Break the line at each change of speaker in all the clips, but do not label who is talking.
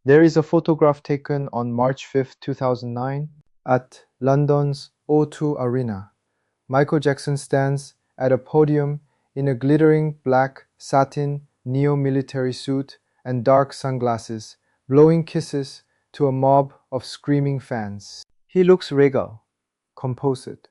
There is a photograph taken on March 5, 2009, at London's O2 Arena. Michael Jackson stands at a podium in a glittering black satin neo-military suit and dark sunglasses, blowing kisses to a mob of screaming fans. He looks regal, composed,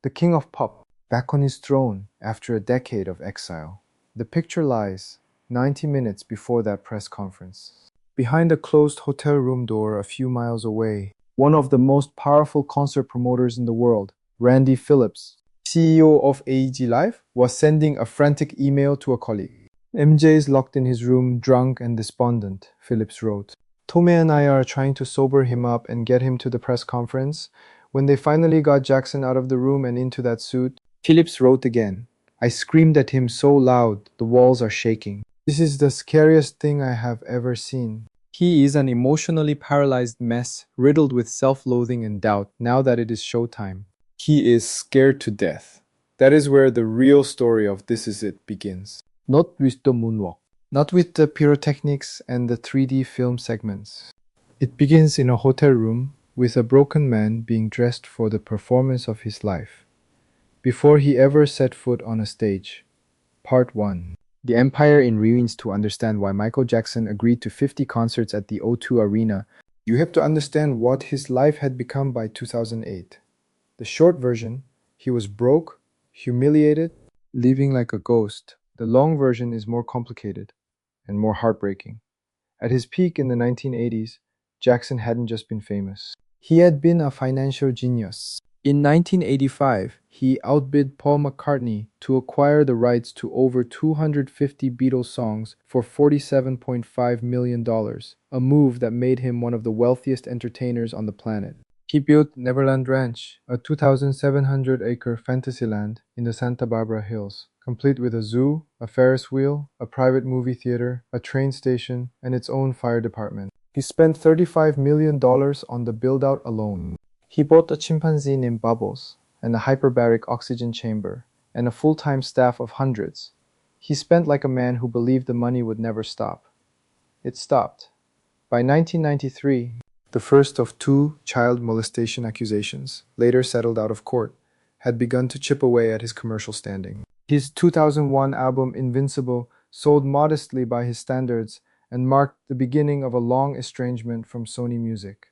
the king of pop, back on his throne after a decade of exile. The picture lies 90 minutes before that press conference. Behind a closed hotel room door a few miles away, one of the most powerful concert promoters in the world, Randy Phillips, CEO of AEG Live, was sending a frantic email to a colleague. MJ is locked in his room, drunk and despondent, Phillips wrote. Tome and I are trying to sober him up and get him to the press conference. When they finally got Jackson out of the room and into that suit, Phillips wrote again. I screamed at him so loud, the walls are shaking. This is the scariest thing I have ever seen. He is an emotionally paralyzed mess, riddled with self-loathing and doubt now that it is showtime. He is scared to death. That is where the real story of This Is It begins. Not with the moonwalk, not with the pyrotechnics and the 3D film segments. It begins in a hotel room with a broken man being dressed for the performance of his life, before he ever set foot on a stage. Part 1. The Empire in Ruins. To understand why Michael Jackson agreed to 50 concerts at the O2 Arena, you have to understand what his life had become by 2008. The short version, he was broke, humiliated, living like a ghost. The long version is more complicated and more heartbreaking. At his peak in the 1980s, Jackson hadn't just been famous. He had been a financial genius. In 1985, he outbid Paul McCartney to acquire the rights to over 250 Beatles songs for $47.5 million, a move that made him one of the wealthiest entertainers on the planet. He built Neverland Ranch, a 2,700-acre fantasyland in the Santa Barbara Hills, complete with a zoo, a Ferris wheel, a private movie theater, a train station, and its own fire department. He spent $35 million on the build-out alone. He bought a chimpanzee named Bubbles, and a hyperbaric oxygen chamber, and a full-time staff of hundreds. He spent like a man who believed the money would never stop. It stopped. By 1993, the first of two child molestation accusations, later settled out of court, had begun to chip away at his commercial standing. His 2001 album Invincible sold modestly by his standards and marked the beginning of a long estrangement from Sony Music.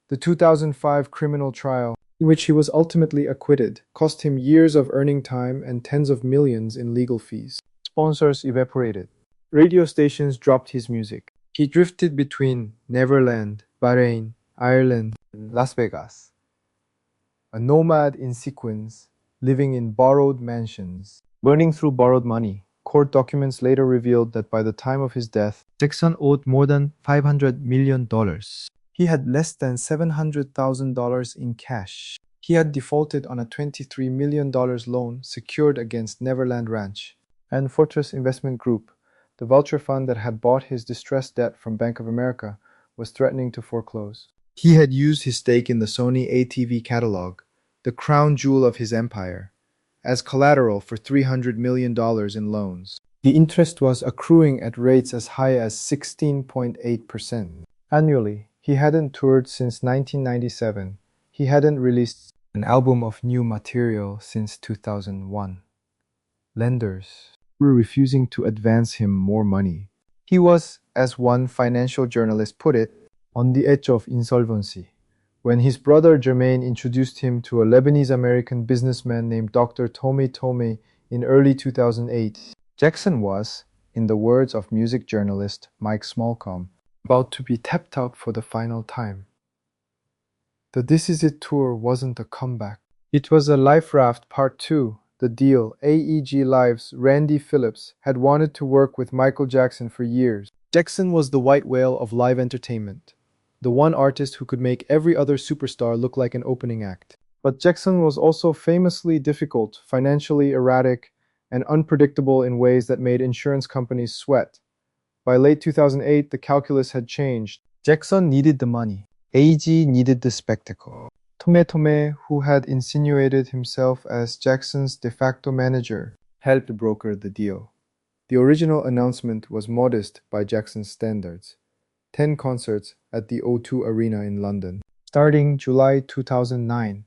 The 2005 criminal trial, in which he was ultimately acquitted, cost him years of earning time and tens of millions in legal fees. Sponsors evaporated. Radio stations dropped his music. He drifted between Neverland, Bahrain, Ireland, and Las Vegas. A nomad in sequins, living in borrowed mansions, burning through borrowed money. Court documents later revealed that by the time of his death, Jackson owed more than $500 million. He had less than $700,000 in cash. He had defaulted on a $23 million loan secured against Neverland Ranch and Fortress Investment Group. The vulture fund that had bought his distressed debt from Bank of America was threatening to foreclose. He had used his stake in the Sony ATV catalog, the crown jewel of his empire, as collateral for $300 million in loans. The interest was accruing at rates as high as 16.8% annually. He hadn't toured since 1997. He hadn't released an album of new material since 2001. Lenders were refusing to advance him more money. He was, as one financial journalist put it, on the edge of insolvency. When his brother Jermaine introduced him to a Lebanese-American businessman named Dr. Tome Tome in early 2008, Jackson was, in the words of music journalist Mike Smallcomb, about to be tapped out for the final time. The This Is It tour wasn't a comeback. It was a life raft part 2. The deal. AEG Live's Randy Phillips had wanted to work with Michael Jackson for years. Jackson was the white whale of live entertainment, the one artist who could make every other superstar look like an opening act. But Jackson was also famously difficult, financially erratic, and unpredictable in ways that made insurance companies sweat. By late 2008, the calculus had changed. Jackson needed the money. AEG needed the spectacle. Tome Tome, who had insinuated himself as Jackson's de facto manager, helped broker the deal. The original announcement was modest by Jackson's standards. 10 concerts at the O2 Arena in London, starting July 2009.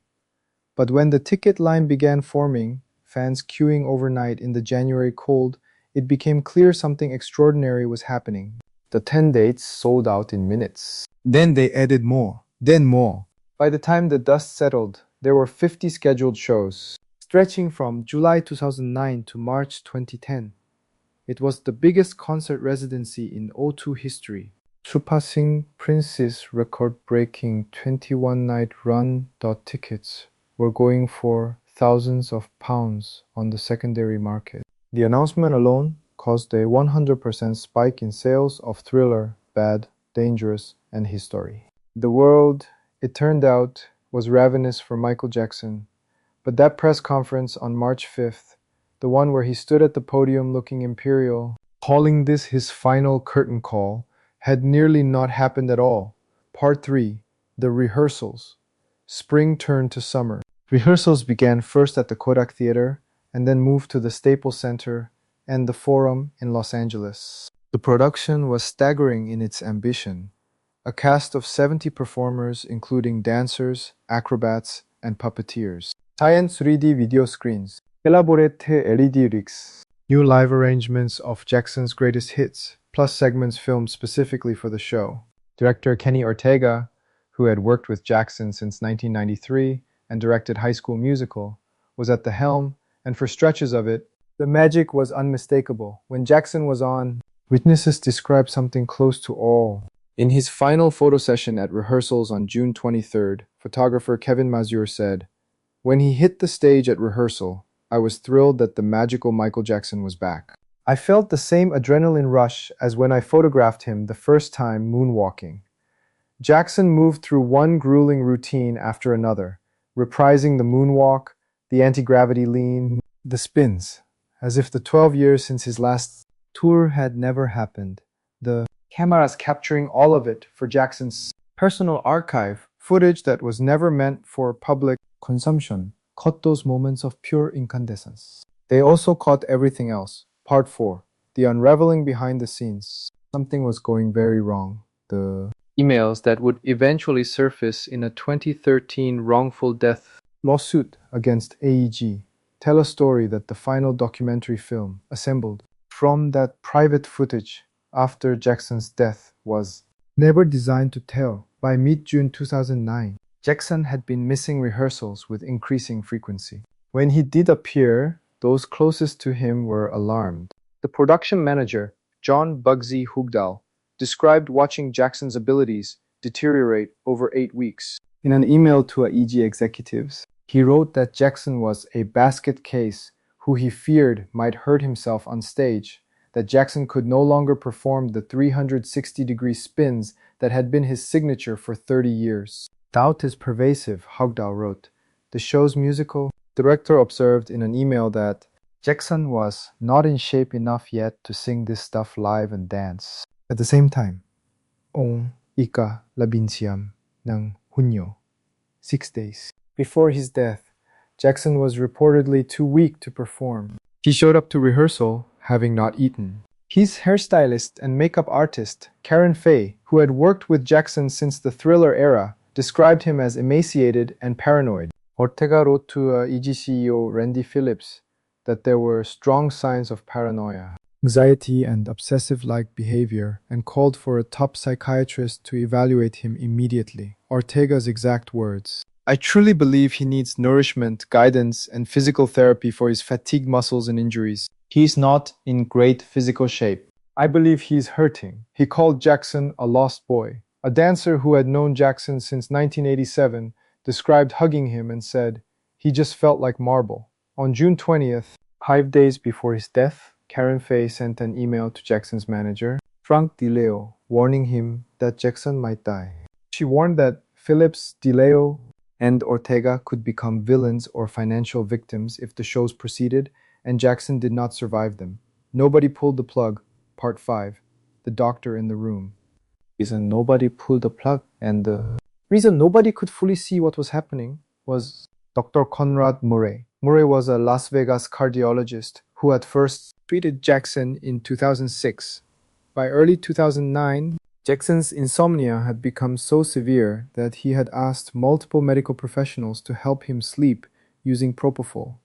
But when the ticket line began forming, fans queuing overnight in the January cold, it became clear something extraordinary was happening. The 10 dates sold out in minutes. Then they added more, then more. By the time the dust settled, there were 50 scheduled shows, stretching from July 2009 to March 2010. It was the biggest concert residency in O2 history, surpassing Prince's record-breaking 21-night run. Tickets were going for thousands of pounds on the secondary market. The announcement alone caused a 100% spike in sales of Thriller, Bad, Dangerous, and His Story. The world, it turned out, was ravenous for Michael Jackson, but that press conference on March 5th, the one where he stood at the podium looking imperial, calling this his final curtain call, had nearly not happened at all. Part 3. The rehearsals. Spring turned to summer. Rehearsals began first at the Kodak Theater and then moved to the Staples Center and the Forum in Los Angeles. The production was staggering in its ambition. A cast of 70 performers including dancers, acrobats, and puppeteers. Giant 3D video screens. Elaborate LED rigs. New live arrangements of Jackson's greatest hits, plus segments filmed specifically for the show. Director Kenny Ortega, who had worked with Jackson since 1993 and directed High School Musical, was at the helm, and for stretches of it, the magic was unmistakable. When Jackson was on, witnesses described something close to awe. In his final photo session at rehearsals on June 23rd, photographer Kevin Mazur said, "When he hit the stage at rehearsal, I was thrilled that the magical Michael Jackson was back. I felt the same adrenaline rush as when I photographed him the first time moonwalking." Jackson moved through one grueling routine after another, reprising the moonwalk, the anti-gravity lean, the spins, as if the 12 years since his last tour had never happened. The cameras capturing all of it for Jackson's personal archive, footage that was never meant for public consumption, caught those moments of pure incandescence. They also caught everything else. Part 4. The unraveling behind the scenes. Something was going very wrong. The emails that would eventually surface in a 2013 wrongful death lawsuit against AEG tell a story that the final documentary film assembled from that private footage after Jackson's death was never designed to tell. By mid-June 2009, Jackson had been missing rehearsals with increasing frequency. When he did appear, those closest to him were alarmed. The production manager, John Bugsy Hugdal, described watching Jackson's abilities deteriorate over 8 weeks. In an email to AEG executives, he wrote that Jackson was a basket case who he feared might hurt himself on stage, that Jackson could no longer perform the 360-degree spins that had been his signature for 30 years. "Doubt is pervasive," Hugdal wrote. The show's musical director observed in an email that Jackson was not in shape enough yet to sing this stuff live and dance. At the same time, Ong Ika Labinsiam ng Hunyo, 6 days before his death, Jackson was reportedly too weak to perform. He showed up to rehearsal having not eaten. His hairstylist and makeup artist, Karen Fay, who had worked with Jackson since the Thriller era, described him as emaciated and paranoid. Ortega wrote to EG CEO Randy Phillips that there were strong signs of paranoia, anxiety, and obsessive-like behavior, and called for a top psychiatrist to evaluate him immediately. Ortega's exact words: "I truly believe he needs nourishment, guidance, and physical therapy for his fatigued muscles and injuries. He's not in great physical shape. I believe he's hurting." He called Jackson a lost boy. A dancer who had known Jackson since 1987 described hugging him and said, "He just felt like marble." On June 20th, 5 days before his death, Karen Fay sent an email to Jackson's manager, Frank DiLeo, warning him that Jackson might die. She warned that Phillips, DiLeo, and Ortega could become villains or financial victims if the shows proceeded, and Jackson did not survive them. Nobody pulled the plug. Part 5. The Doctor in the Room. Reason nobody pulled the plug, and the reason nobody could fully see what was happening was Dr. Conrad Murray. Murray was a Las Vegas cardiologist who had first treated Jackson in 2006. By early 2009, Jackson's insomnia had become so severe that he had asked multiple medical professionals to help him sleep using propofol,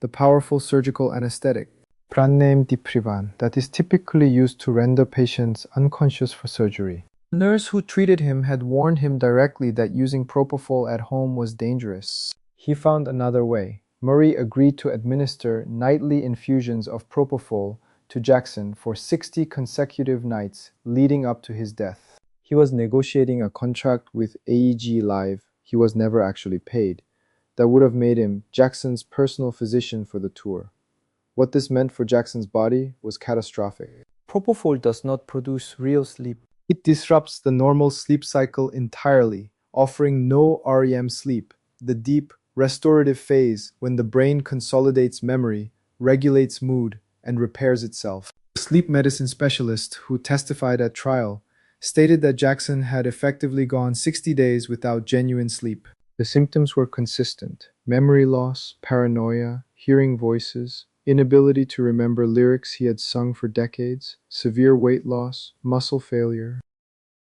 the powerful surgical anesthetic, Prannem that is typically used to render patients unconscious for surgery. The nurse who treated him had warned him directly that using propofol at home was dangerous. He found another way. Murray agreed to administer nightly infusions of propofol to Jackson for 60 consecutive nights leading up to his death. He was negotiating a contract with AEG Live he was never actually paid that would have made him Jackson's personal physician for the tour. What this meant for Jackson's body was catastrophic. Propofol does not produce real sleep. It disrupts the normal sleep cycle entirely, offering no REM sleep, the deep, restorative phase when the brain consolidates memory, regulates mood, and repairs itself. A sleep medicine specialist who testified at trial stated that Jackson had effectively gone 60 days without genuine sleep. The symptoms were consistent: memory loss, paranoia, hearing voices, inability to remember lyrics he had sung for decades, severe weight loss, muscle failure.